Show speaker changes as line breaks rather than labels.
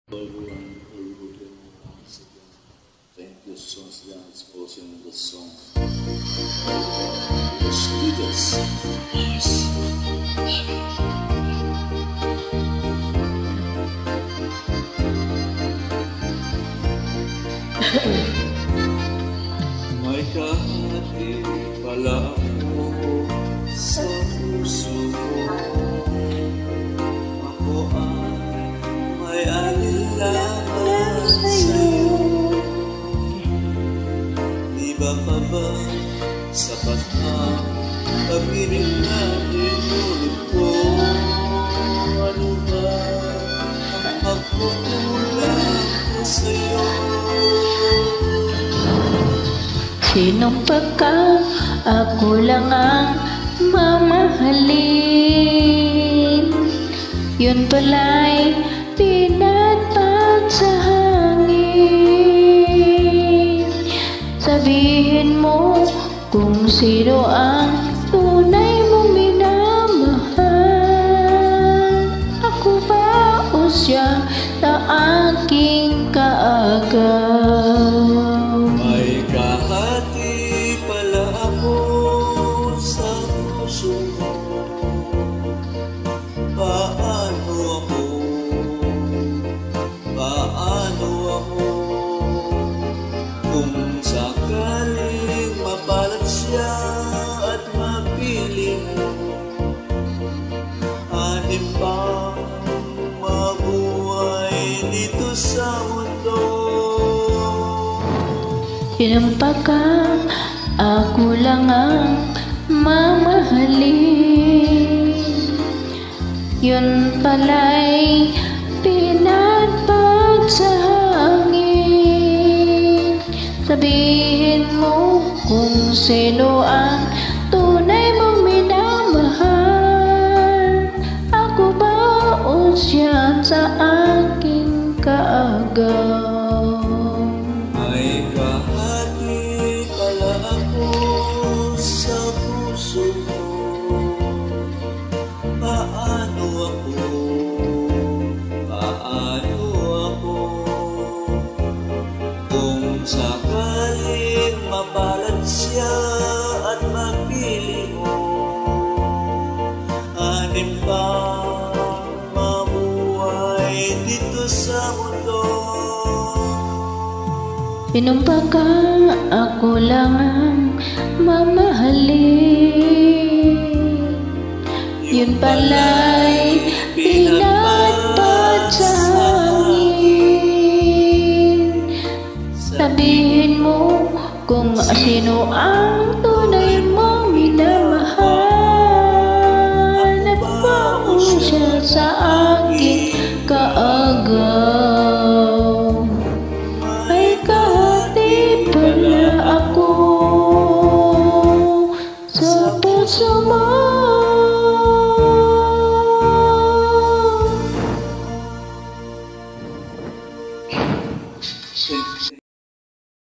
Everyone who did once again. Thank you so much for singing the song. The sweetest voice may kahati pala ako sa puso ko. Ako ay may anilaan sa'yo. Di ba pa ba sapat ang pag-ibig natin ulit ko? Ano ba ang pagkukulang ko sa'yo?
Sinong pagka ako lang ang mamahalin? Yun pala'y pinatpag sa hangin. Sabihin mo kung sino ang tunay mong minamahal. Ako ba o siya na aking kaagaw?
May kahati pala ako sa puso mo. Paano ako? Paano ako? Kung sakaling mapalat siya at mapili mo, anim pang mabuhay dito sa mundo.
Sinampak ka, ako lang ang mamahalin. Yun pala'y pinatpag sa hangin. Sabihin mo kung sino ang tunay mong minamahal. Ako ba o siya sa aking kaagaw?
May kahati pala ako sa puso mo. Paano ako? Paano ako? Kung sakaling mapalat siya at mapili mo, anim pa mabuhay dito sa mundo.
Sinumpak ka, ako lang ang mamahalin. Yun pala'y pinatpad sa hangin. Sabihin mo kung sino ang tunay